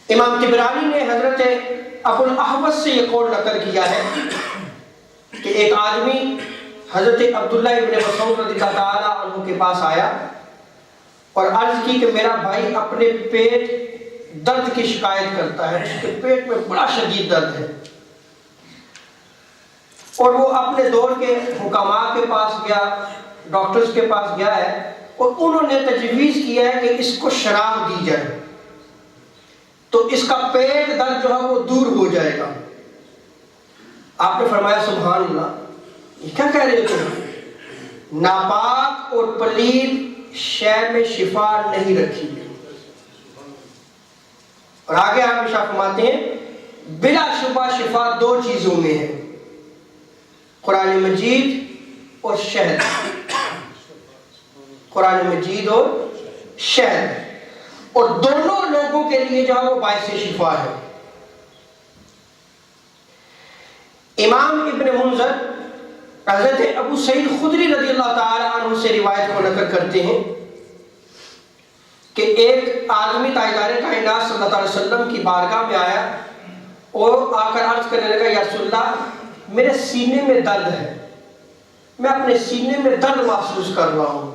امام طبرانی نے حضرت ابو الاحوص سے یہ قول نقل کیا ہے کہ ایک آدمی حضرت عبداللہ ابن مسعود رضی اللہ تعالیٰ عنہ کے پاس آیا اور عرض کی کہ میرا بھائی اپنے پیٹ درد کی شکایت کرتا ہے، اس کے پیٹ میں بڑا شدید درد ہے، اور وہ اپنے دور کے حکماء کے پاس گیا، ڈاکٹرز کے پاس گیا ہے، اور انہوں نے تجویز کیا ہے کہ اس کو شراب دی جائے تو اس کا پیٹ درد جو ہے وہ دور ہو جائے گا۔ آپ نے فرمایا سبحان اللہ، یہ کیا کہہ رہے ہو تم؟ ناپاک اور پلید شے میں شفا نہیں رکھی ہے۔ اور آگے آپ ارشاد فرماتے ہیں بلا شبہ شفا دو چیزوں میں ہے، قرآن مجید اور شہد، قرآن مجید اور شہد، اور دونوں لوگوں کے لیے جو ہے وہ باعث شفا ہے۔ امام ابن منذر حضرت ابو سعید خدری رضی اللہ تعالی عنہ سے روایت کو نقل کرتے ہیں کہ ایک آدمی تاجدار کائنات صلی اللہ علیہ وسلم کی بارگاہ میں آیا اور آ کر عرض کرنے لگا یا رسول اللہ میرے سینے میں درد ہے، میں اپنے سینے میں درد محسوس کر رہا ہوں۔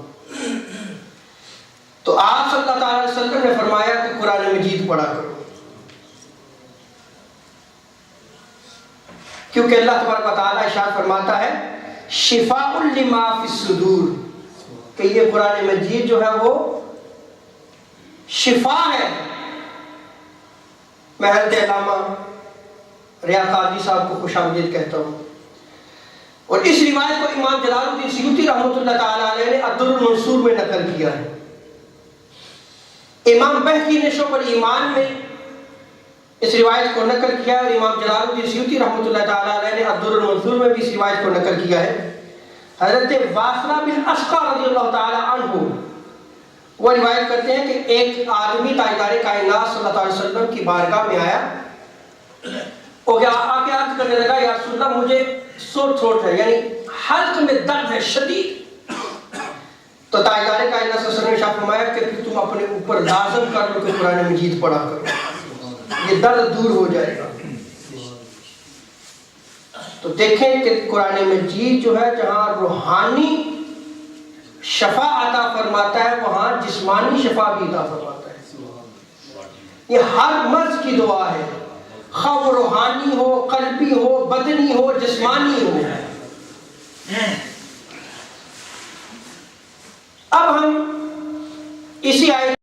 تو آپ صلی اللہ علیہ وسلم نے فرمایا کہ قرآن مجید پڑھا کرو، کیونکہ اللہ تبارک و تعالیٰ ارشاد فرماتا ہے شفاء لما فی الصدور، کہ یہ قرآن مجید جو ہے وہ شفا ہے۔ میں حضرت علامہ ریاض قاضی صاحب کو خوش آمدید کہتا ہوں، اور اس روایت کو امام جلال الدین سیوطی رحمۃ اللہ تعالیٰ علیہ نے الدر المنصور میں نقل کیا ہے۔ امام بہقی نے شعب الایمان میں اس روایت کو نقل کیا ہے، اور امام جلال الدین سیوطی رحمۃ اللہ تعالیٰ علیہ نے الدر المنصور میں بھی اس روایت کو نقل کیا ہے۔ حضرت واصلہ بن اسقع رضی اللہ تعالیٰ عنہ وہ روایت کرتے ہیں کہ ایک آدمی تاجدار کائنات صلی اللہ علیہ وسلم کی بارگاہ میں آیا اور آ کے عرض کرنے لگا یا رسول اللہ مجھے سور تھروٹ ہے، یعنی حلق میں درد ہے شدید۔ تو تاجدار کائنات صلی اللہ علیہ وسلم نے ارشاد فرمایا کہ پھر تم اپنے اوپر لازم کر لو کہ قرآن مجید پڑھا کرو، یہ درد دور ہو جائے گا۔ تو دیکھیں کہ قرآن مجید جو ہے جہاں روحانی شفا عطا فرماتا ہے وہاں جسمانی شفا بھی عطا فرماتا ہے۔ یہ ہر مرض کی دعا ہے، خواہ وہ روحانی ہو، قلبی ہو، بدنی ہو، جسمانی ہو۔ اب ہم اسی آیت